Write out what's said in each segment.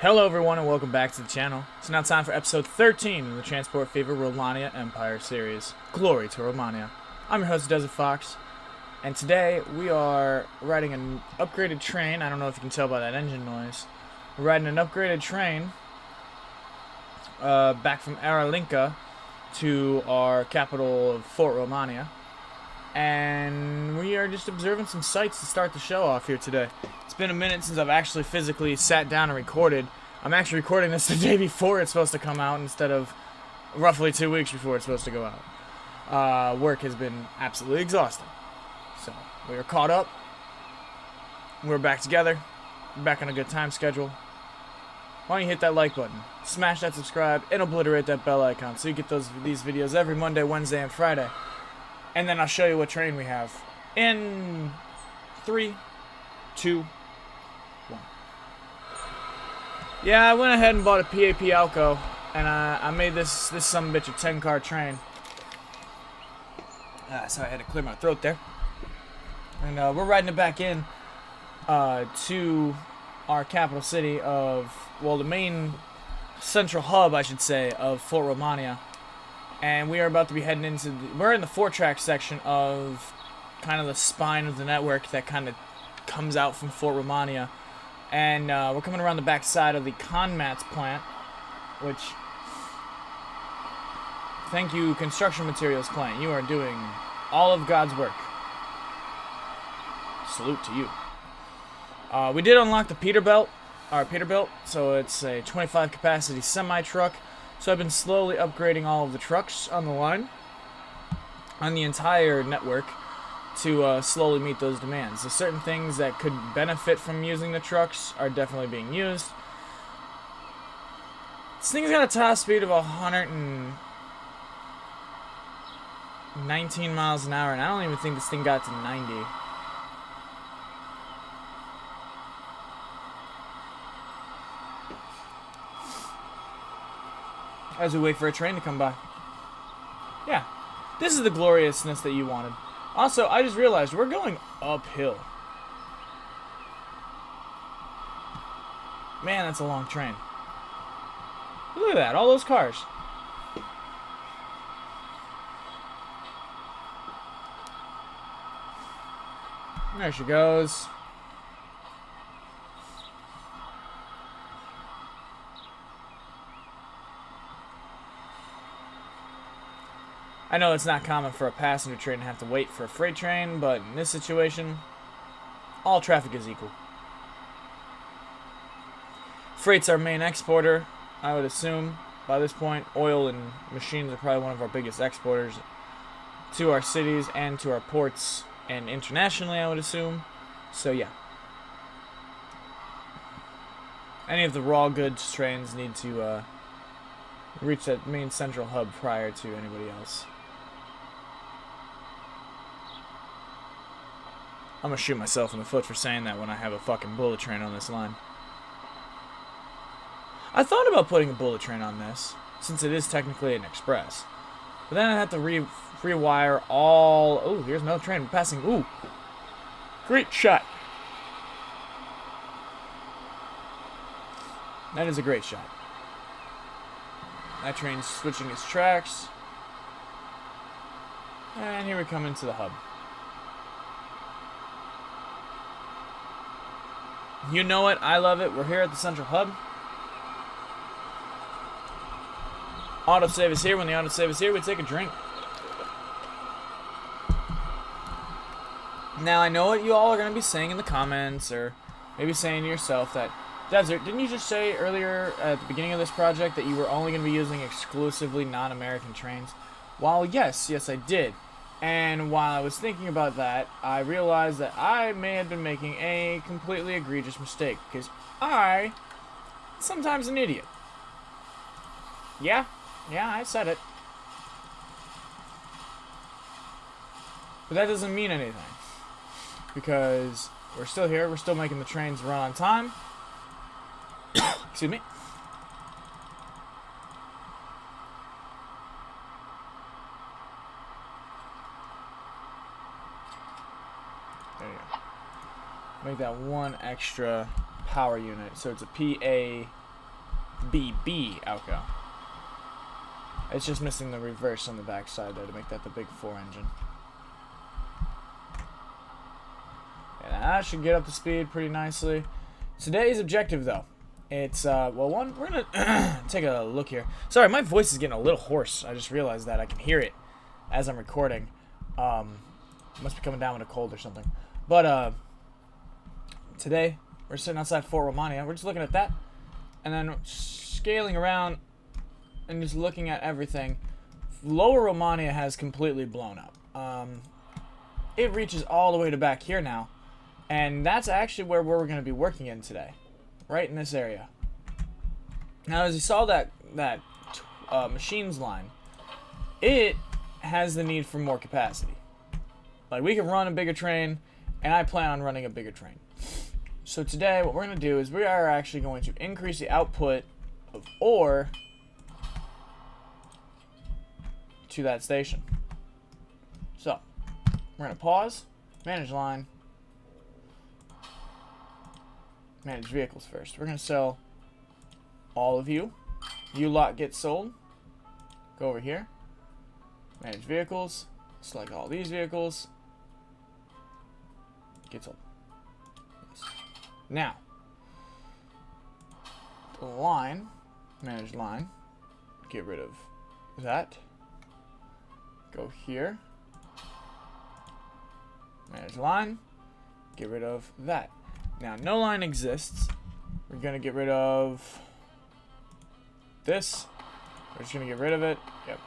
Hello everyone and welcome back to the channel. It's now time for episode 13 of the Transport Fever Rholania Empire series. Glory to Rholania. I'm your host DesertFox, and today we are riding an upgraded train. I don't know if you can tell by that engine noise. We're riding an upgraded train back from Aralinka to our capital of Fort Rholania. And we are just observing some sights to start the show off here today. It's been a minute since I've actually physically sat down and recorded. I'm actually recording this the day before it's supposed to come out instead of roughly 2 weeks before it's supposed to go out. Work has been absolutely exhausting. So, we are caught up. We're back together. We're back on a good time schedule. Why don't you hit that like button, smash that subscribe, and obliterate that bell icon so you get these videos every Monday, Wednesday, and Friday. And then I'll show you what train we have in 3, 2, 1. Yeah, I went ahead and bought a PAP Alco, and I made this sumbitch a 10-car train. Sorry, I had to clear my throat there. And we're riding it back in to our capital city of, well, the main central hub, I should say, of Fort Rholania. And we are about to be heading into we're in the 4-track section of kind of the spine of the network that kind of comes out from Fort Rholania. And we're coming around the back side of the Conmats plant, which, thank you, construction materials plant. You are doing all of God's work. Salute to you. We did unlock the Peterbilt, so it's a 25 capacity semi-truck. So I've been slowly upgrading all of the trucks on the line, on the entire network, to slowly meet those demands. So certain things that could benefit from using the trucks are definitely being used. This thing's got a top speed of 119 miles an hour, and I don't even think this thing got to 90. As we wait for a train to come by. Yeah, this is the gloriousness that you wanted. Also, I just realized we're going uphill. Man, that's a long train. Look at that, all those cars. There she goes. I know it's not common for a passenger train to have to wait for a freight train, but in this situation, all traffic is equal. Freight's our main exporter, I would assume, by this point. Oil and machines are probably one of our biggest exporters to our cities and to our ports, and internationally, I would assume. So, yeah. Any of the raw goods trains need to reach that main central hub prior to anybody else. I'm gonna shoot myself in the foot for saying that when I have a fucking bullet train on this line. I thought about putting a bullet train on this, since it is technically an express. But then I'd have to rewire all... Oh, here's another train passing. Ooh. Great shot. That is a great shot. That train's switching its tracks. And here we come into the hub. You know it, I love it. We're here at the central hub. Autosave is here. When the autosave is here, we take a drink. Now, I know what you all are going to be saying in the comments, or maybe saying to yourself that, Desert, didn't you just say earlier at the beginning of this project that you were only going to be using exclusively non-American trains? Well, yes, I did. And while I was thinking about that, I realized that I may have been making a completely egregious mistake, because I sometimes an idiot. Yeah, I said it. But that doesn't mean anything, because we're still here, we're still making the trains run on time. Excuse me. There you go. Make that one extra power unit. So it's a PA BB Outgo. It's just missing the reverse on the back side there to make that the big 4 engine. And that should get up to speed pretty nicely. Today's objective, though, it's, well, one, we're gonna take a look here. Sorry, my voice is getting a little hoarse. I just realized that. I can hear it as I'm recording. Must be coming down with a cold or something. But, today, we're sitting outside Fort Rholania. We're just looking at that. And then scaling around and just looking at everything. Lower Rholania has completely blown up. It reaches all the way to back here now. And that's actually where we're going to be working in today. Right in this area. Now, as you saw that machines line, it has the need for more capacity. Like, we can run a bigger train, and I plan on running a bigger train. So today, what we're going to do is we are actually going to increase the output of ore to that station. So, we're going to pause, manage line, manage vehicles first. We're going to sell all of you. You lot get sold. Go over here. Manage vehicles. Select all these vehicles. Get sold. Yes. Now, the line, manage line. Get rid of that. Go here. Manage line. Get rid of that. Now, no line exists. We're going to get rid of this. We're just going to get rid of it. Yep.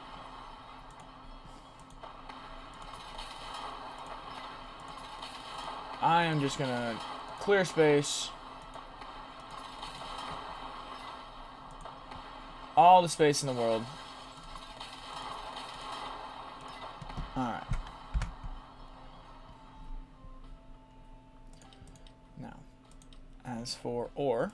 I am just going to clear space. All the space in the world. Alright. Now, as for ore,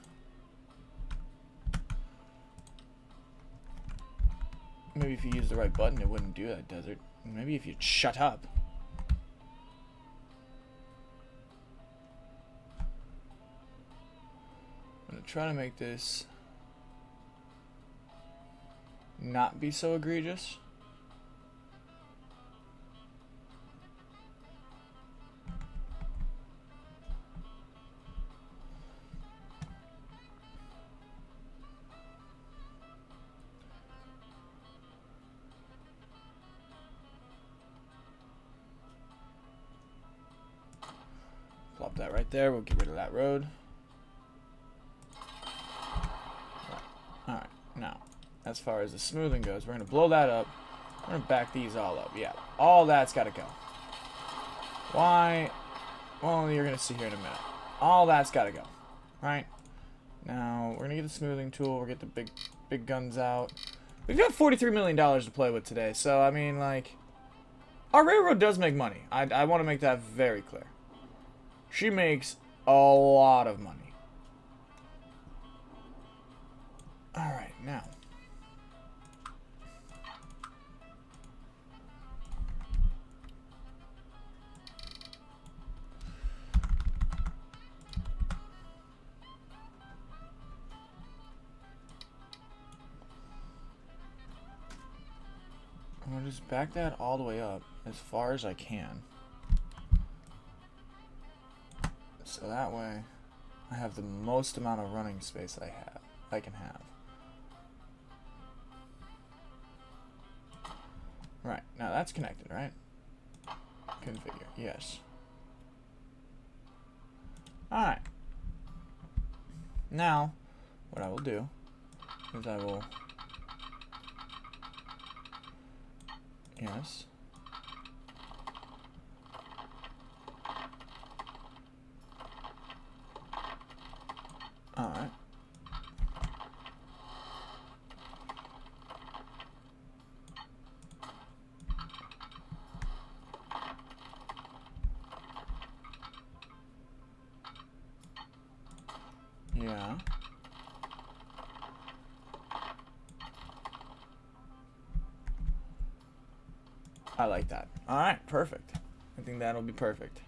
maybe if you use the right button, it wouldn't do that, Desert. Maybe if you'd shut up. I'm going to try to make this not be so egregious. Plop that right there. We'll get rid of that road. Alright, now, as far as the smoothing goes, we're going to blow that up. We're going to back these all up. Yeah, all that's got to go. Why? Well, you're going to see here in a minute. All that's got to go. Right? Now, we're going to get the smoothing tool. We'll get the big guns out. We've got $43 million to play with today. So, I mean, like, our railroad does make money. I want to make that very clear. She makes a lot of money. Alright, now. I'm going to just back that all the way up as far as I can. So that way, I have the most amount of running space I can have. Right, now that's connected, right? Configure, yes. Alright. Now, what I will do is I will... Yes. Alright. Yeah. I like that. Alright, perfect. I think that'll be perfect.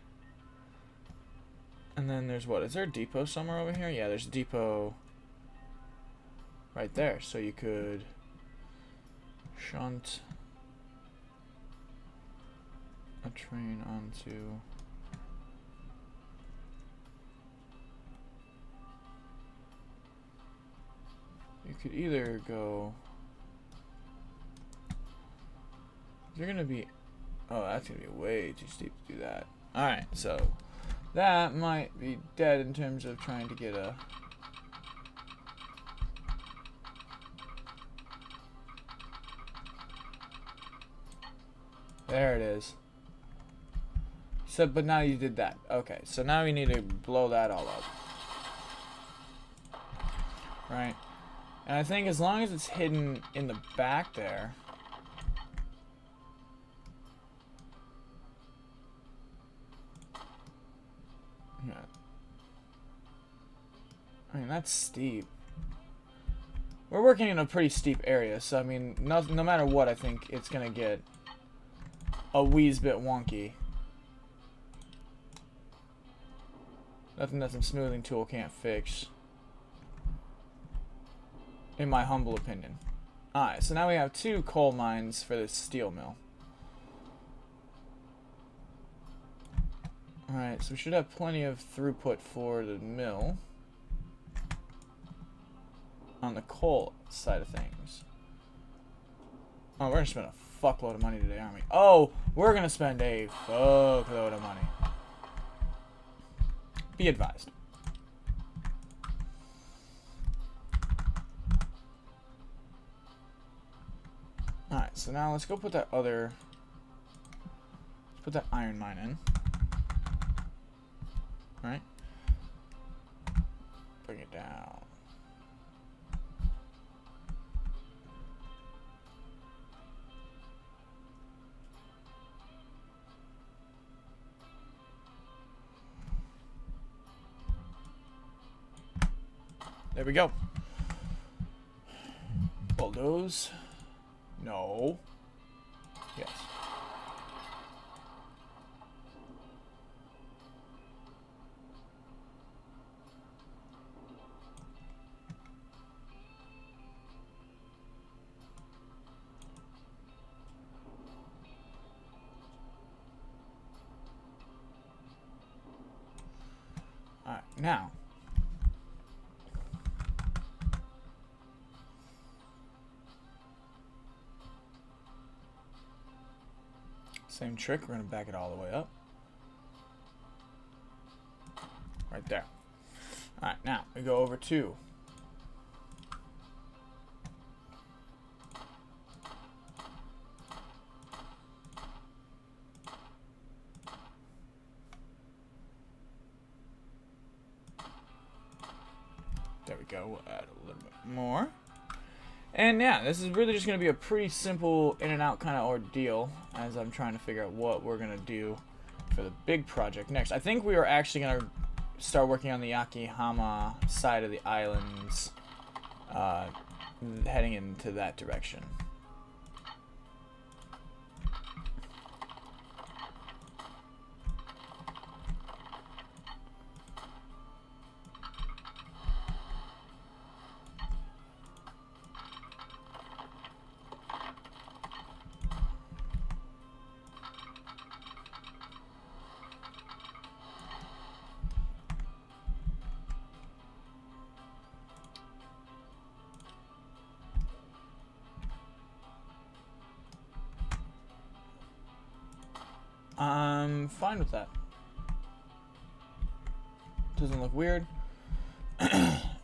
And then there's what? Is there a depot somewhere over here? Yeah, there's a depot right there. So you could shunt a train onto... You could either go... You're gonna be... Oh, that's gonna be way too steep to do that. Alright, so that might be dead in terms of trying to get a... There it is. So, but now you did that. Okay, so now we need to blow that all up. Right? And I think as long as it's hidden in the back there... Yeah. I mean, that's steep. We're working in a pretty steep area, so I mean, no matter what, I think it's gonna get a wee bit wonky. Nothing that some smoothing tool can't fix. In my humble opinion. Alright, so now we have 2 coal mines for this steel mill. Alright, so we should have plenty of throughput for the mill. On the coal side of things. Oh, we're gonna spend a fuckload of money today, aren't we? Oh, we're gonna spend a fuckload of money. Be advised. Alright, so now let's go put that other... Let's put that iron mine in. Right? Bring it down. There we go. Bulldoze. No. Yes. All right, now. Same trick, we're going to back it all the way up. Right there. Alright, now we go over to there we go, we'll add a little bit more. And yeah, this is really just going to be a pretty simple in and out kind of ordeal as I'm trying to figure out what we're going to do for the big project next. I think we are actually going to start working on the Yakihama side of the islands, heading into that direction. I'm fine with that. Doesn't look weird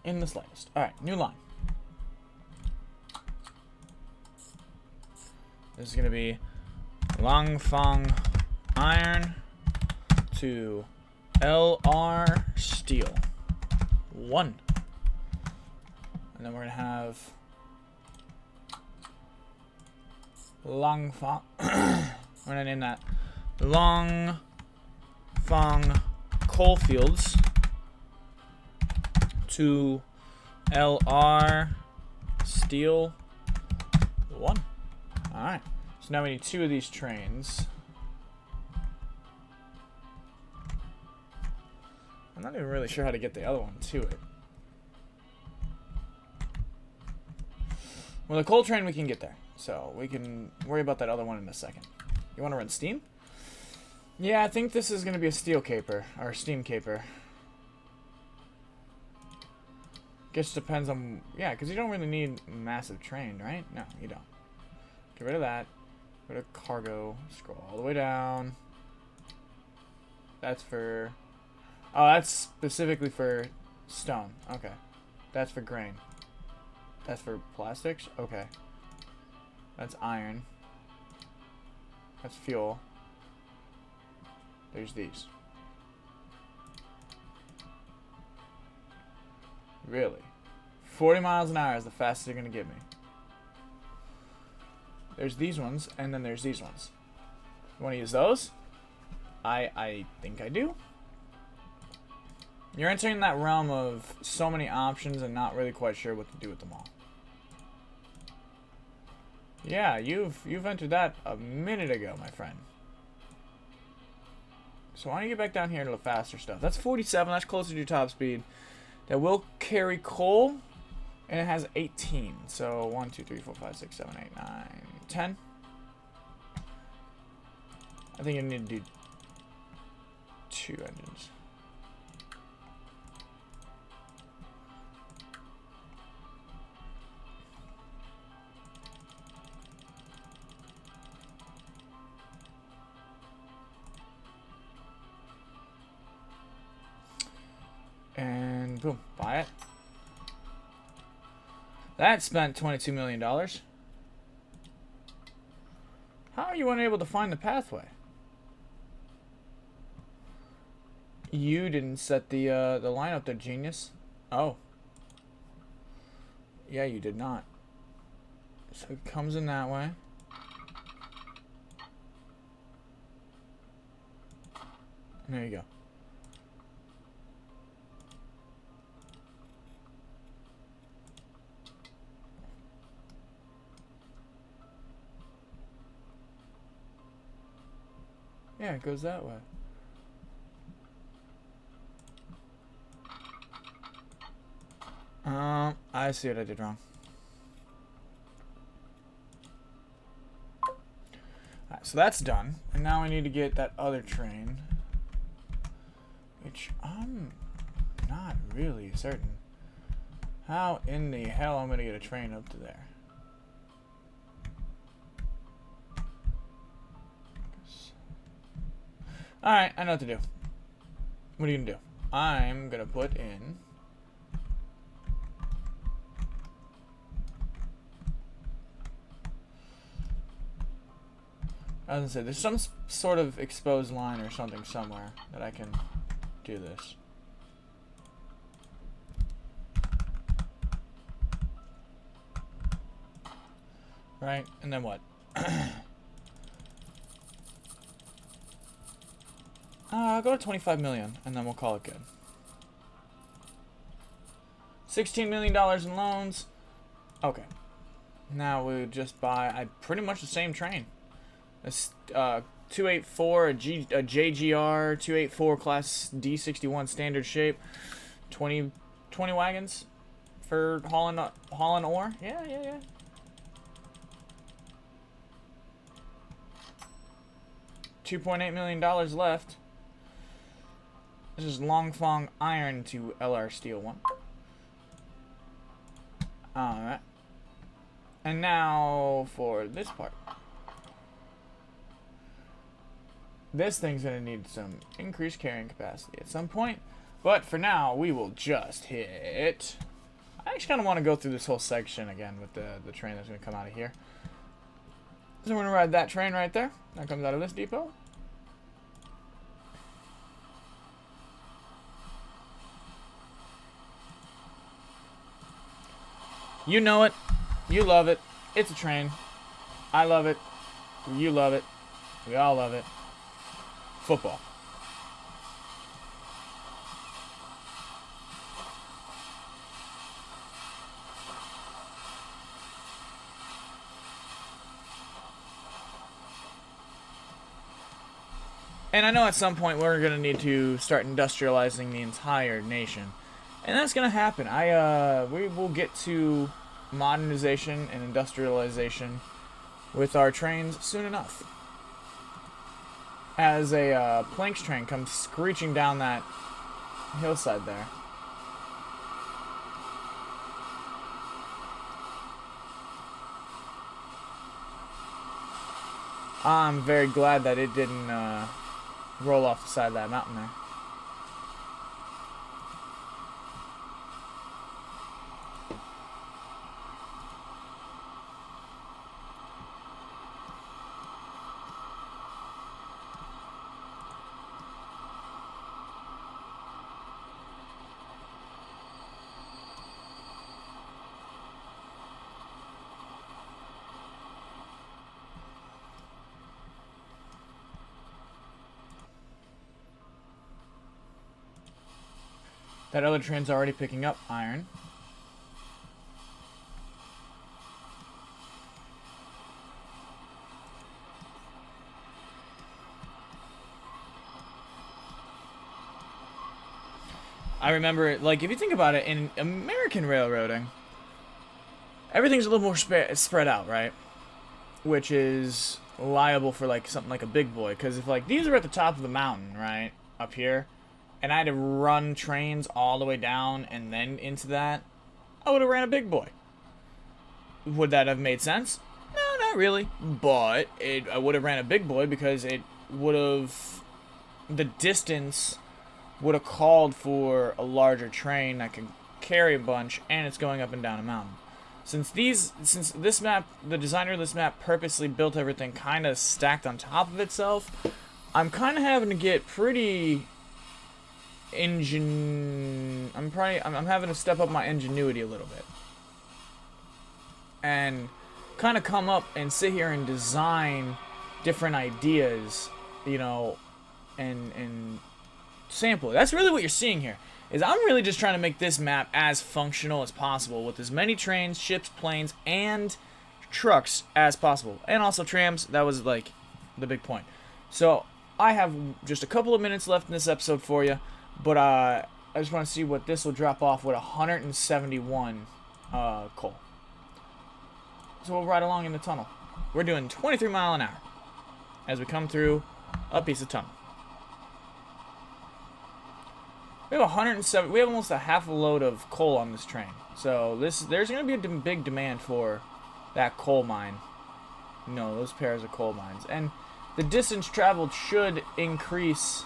in the slightest. Alright, new line. This is going to be Langfang Iron to LR Steel. 1. And then we're going to have Langfang. We're going to name that Langfang Coalfields to LR Steel 1. Alright, so now we need 2 of these trains. I'm not even really sure how to get the other one to it. Well, the coal train, we can get there. So we can worry about that other one in a second. You want to run steam? Yeah, I think this is going to be a steel caper. Or steam caper. Guess depends on... Yeah, because you don't really need a massive train, right? No, you don't. Get rid of that. Go to cargo. Scroll all the way down. That's for... Oh, that's specifically for stone. Okay. That's for grain. That's for plastics? Okay. That's iron. That's fuel. There's these. Really? 40 miles an hour is the fastest you're going to get me. There's these ones, and then there's these ones. You want to use those? I think I do. You're entering that realm of so many options and not really quite sure what to do with them all. Yeah, you've entered that a minute ago, my friend. So why don't you get back down here to the faster stuff? That's 47. That's closer to your top speed. That will carry coal, and it has 18. So 1, 2, 3, 4, 5, 6, 7, 8, 9, 10. I think you need to do 2 engines. And boom, buy it. That spent $22 million. How are you unable to find the pathway? You didn't set the line up there, genius. Oh. Yeah, you did not. So it comes in that way. There you go. Yeah, it goes that way. I see what I did wrong. Alright, so that's done. And now we need to get that other train. Which I'm not really certain how in the hell I'm going to get a train up to there. Alright, I know what to do. What are you going to do? I'm going to put in... I was going to say, there's some sort of exposed line or something somewhere that I can do this. Right? And then what? I'll go to 25 million, and then we'll call it good. $16 million in loans. Okay. Now we just buy pretty much the same train. This 284, a JGR, 284 class D61 standard shape. 20 wagons for hauling ore. Yeah. $2.8 million left. This is Longfong iron to LR steel 1. Alright. And now for this part. This thing's going to need some increased carrying capacity at some point. But for now, we will just hit... I actually kind of want to go through this whole section again with the train that's going to come out of here. So we're going to ride that train right there. That comes out of this depot. You know it. You love it. It's a train. I love it. You love it. We all love it. Football. And I know at some point we're going to need to start industrializing the entire nation. And that's going to happen. We will get to modernization and industrialization with our trains soon enough. As a planks train comes screeching down that hillside there. I'm very glad that it didn't roll off the side of that mountain there. That other train's already picking up iron. I remember, like, if you think about it, in American railroading, everything's a little more spread out, right? Which is liable for, like, something like a big boy. Because if, like, these are at the top of the mountain, right? Up here. And I had to run trains all the way down and then into that, I would have ran a big boy. Would that have made sense? No, not really. But I would have ran a big boy because it would have... The distance would have called for a larger train that could carry a bunch, and it's going up and down a mountain. Since this map, the designer of this map purposely built everything kind of stacked on top of itself, I'm kind of having to get pretty... I'm having to step up my ingenuity a little bit and kind of come up and sit here and design different ideas, you know, and sample. That's really what you're seeing here. Is I'm really just trying to make this map as functional as possible with as many trains, ships, planes, and trucks as possible, and also trams. That was like the big point. So I have just a couple of minutes left in this episode for you. But I just want to see what this will drop off with 171 coal. So we'll ride along in the tunnel. We're doing 23 miles an hour as we come through a piece of tunnel. We have 107. We have almost a half a load of coal on this train. So there's going to be a big demand for that coal mine. No, those pairs of coal mines, and the distance traveled should increase.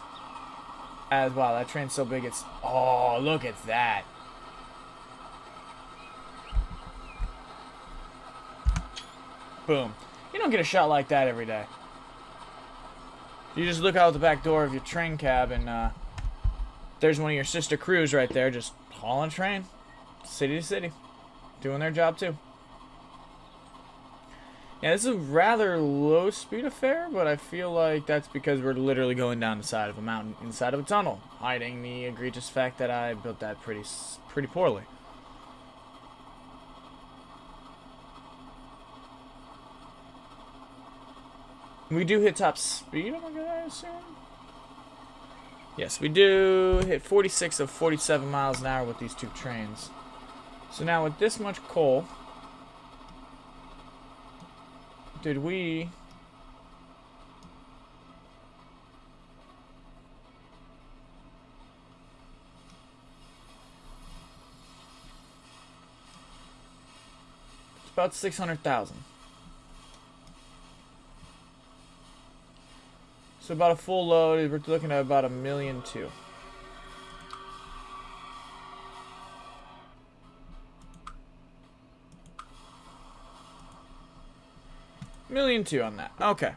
As wow, that train's so big. It's oh, look at that. Boom. You don't get a shot like that every day. You just look out the back door of your train cab and there's one of your sister crews right there just hauling train. City to city. Doing their job too. Yeah, this is a rather low speed affair, but I feel like that's because we're literally going down the side of a mountain inside of a tunnel, hiding the egregious fact that I built that pretty poorly. We do hit top speed, I assume? Yes, we do hit 46 of 47 miles an hour with these two trains. So now with this much coal... Did we... It's about 600,000. So about a full load, we're looking at about 1.2 million. $1.2 million on that. Okay.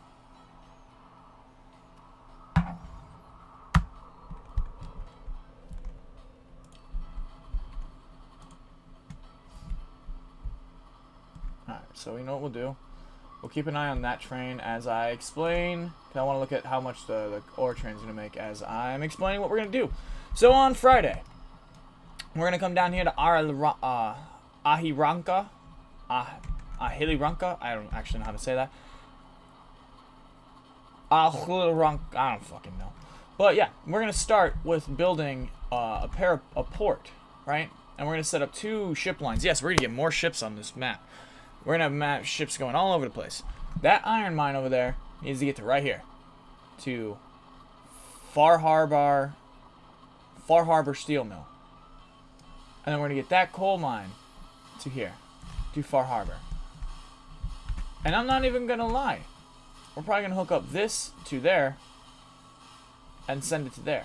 Alright, so you know what we'll do? We'll keep an eye on that train as I explain. Cause I want to look at how much the ore train's going to make as I'm explaining what we're going to do. So on Friday, we're going to come down here to Ahiranka. Ahiliranka? I don't actually know how to say that. Ahiliranka. I don't fucking know. But yeah, we're going to start with building a port, right? And we're going to set up 2 ship lines. Yes, we're going to get more ships on this map. We're going to have ships going all over the place. That iron mine over there needs to get to right here. To Far Harbor Steel Mill. And then we're going to get that coal mine to here. To Far Harbor. And I'm not even going to lie. We're probably going to hook up this to there. And send it to there.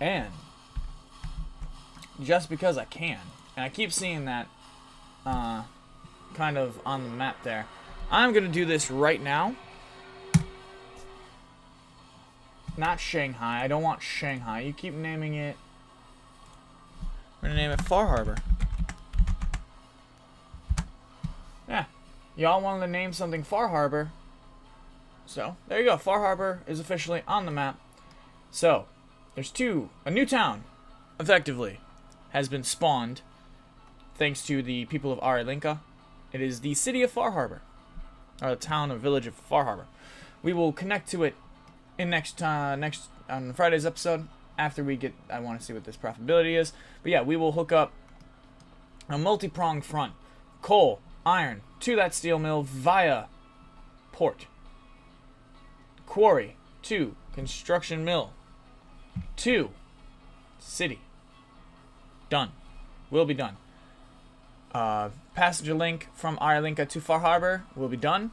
And just because I can, and I keep seeing that kind of on the map there, I'm going to do this right now. Not Shanghai. I don't want Shanghai. You keep naming it. We're going to name it Far Harbor. Yeah. Y'all wanted to name something Far Harbor. So, there you go. Far Harbor is officially on the map. So, there's a new town, effectively, has been spawned, thanks to the people of Linka. It is the city of Far Harbor, or the town or village of Far Harbor. We will connect to it in next on Friday's episode. After we get, I want to see what this profitability is. But yeah, we will hook up a multi-pronged front, coal, iron, to that steel mill via port, quarry, to construction mill, to city. Done. Will be done. Passenger link from Linka to Far Harbor will be done.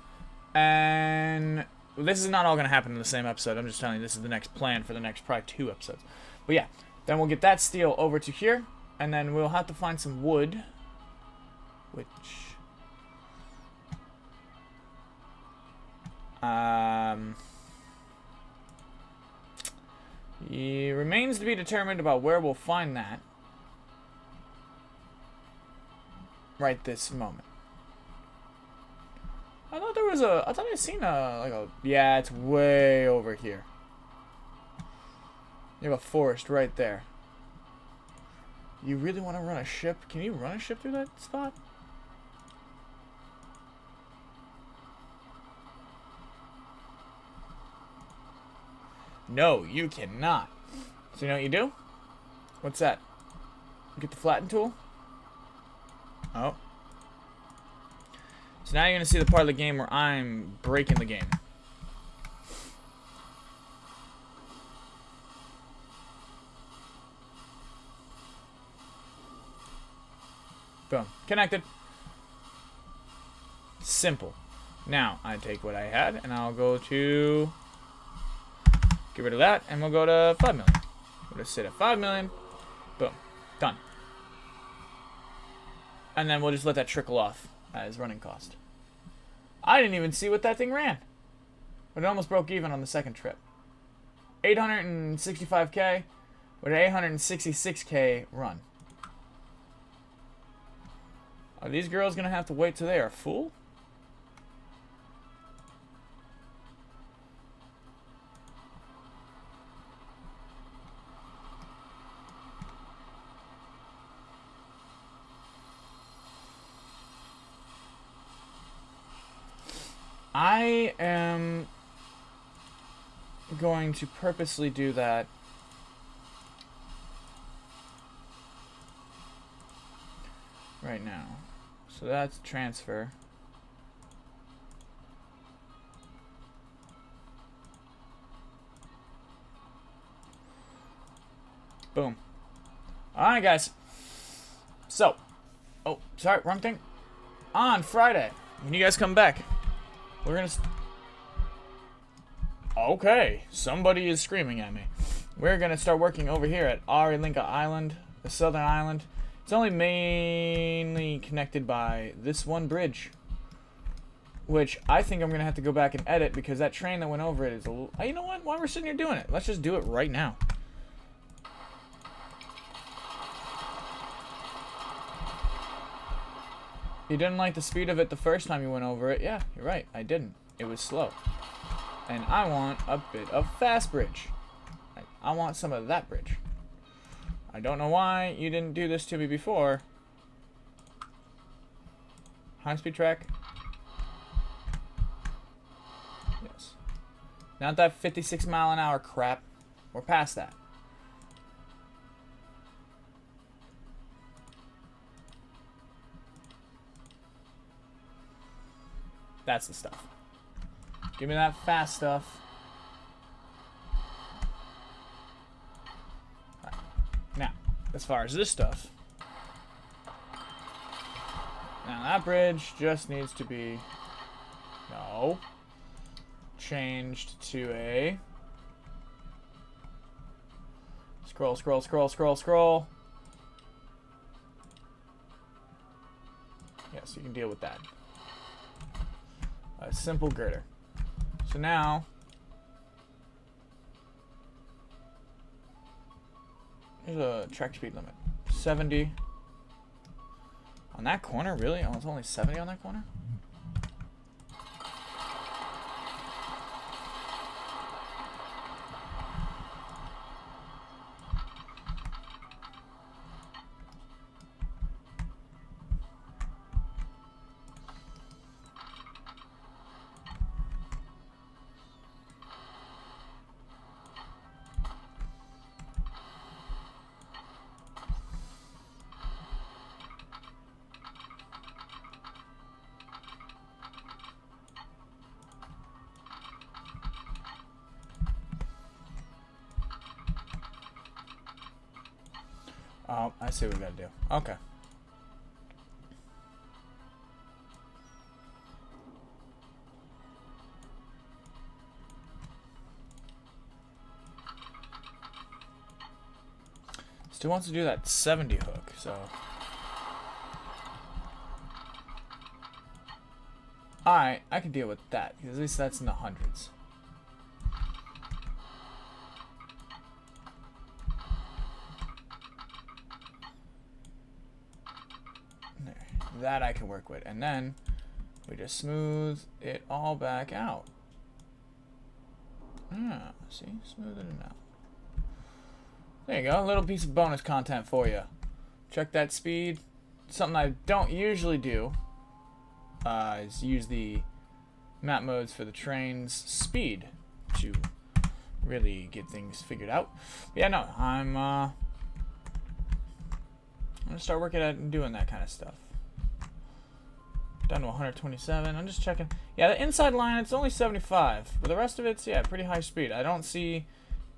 And this is not all going to happen in the same episode. I'm just telling you, this is the next plan for the next probably 2 episodes. But yeah, then we'll get that steel over to here. And then we'll have to find some wood. Which... it remains to be determined about where we'll find that. Right this moment. I thought there was I thought I'd seen yeah, it's way over here. You have a forest right there. You really want to run a ship? Can you run a ship through that spot? No, you cannot. So you know what you do? What's that? Get the flatten tool. Oh. So now you're going to see the part of the game where I'm breaking the game. Boom. Connected. Simple. Now, I take what I had, and I'll go to... Get rid of that, and we'll go to 5 million. We'll just sit at 5 million. Boom. Done. And then we'll just let that trickle off as running cost. I didn't even see what that thing ran. But it almost broke even on the second trip. 865k with an 866k run. Are these girls going to have to wait till they are full? I am going to purposely do that right now. So that's transfer. Boom. Alright, guys. So, oh, sorry, wrong thing. On Friday, when you guys come back, we're gonna... Okay, somebody is screaming at me. We're gonna start working over here at Linka Island, the southern island. It's only mainly connected by this one bridge, which I think I'm gonna have to go back and edit because that train that went over it is a little... You know what? While we're sitting here doing it, let's just do it right now. You didn't like the speed of it the first time you went over it. Yeah, you're right. I didn't. It was slow. And I want a bit of fast bridge. I want some of that bridge. I don't know why you didn't do this to me before. High-speed track. Yes. Not that 56-mile-an-hour crap. We're past that. That's the stuff. Give me that fast stuff. Right. Now, as far as this stuff. Now, that bridge just needs to be... No. Changed to a... Scroll, scroll, scroll, scroll, scroll. Yes, you can deal with that. A simple girder. So now... Here's a track speed limit. 70. On that corner? Really? Oh, it's only 70 on that corner? Oh, I see what we gotta do. Okay. Still wants to do that 70 hook, so... Alright, I can deal with that, because at least that's in the hundreds. That I can work with, and then we just smooth it all back out. See, smoothing it out. There you go, a little piece of bonus content for you. Check that speed. Something I don't usually do is use the map modes for the train's speed to really get things figured out. But yeah, no, I'm gonna start working at doing that kind of stuff. Down to 127. I'm just checking. Yeah, the inside line, it's only 75. But the rest of it's, yeah, pretty high speed. I don't see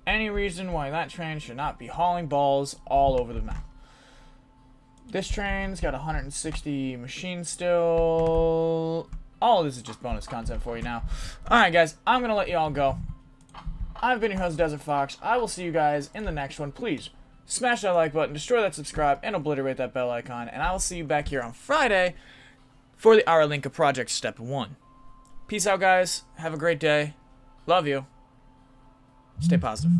any reason why that train should not be hauling balls all over the map. This train's got 160 machines still. All of this is just bonus content for you now. Alright, guys, I'm going to let you all go. I've been your host, DesertFox. I will see you guys in the next one. Please smash that like button, destroy that subscribe, and obliterate that bell icon. And I will see you back here on Friday for the Rholania Project Step 1. Peace out, guys. Have a great day. Love you. Stay positive.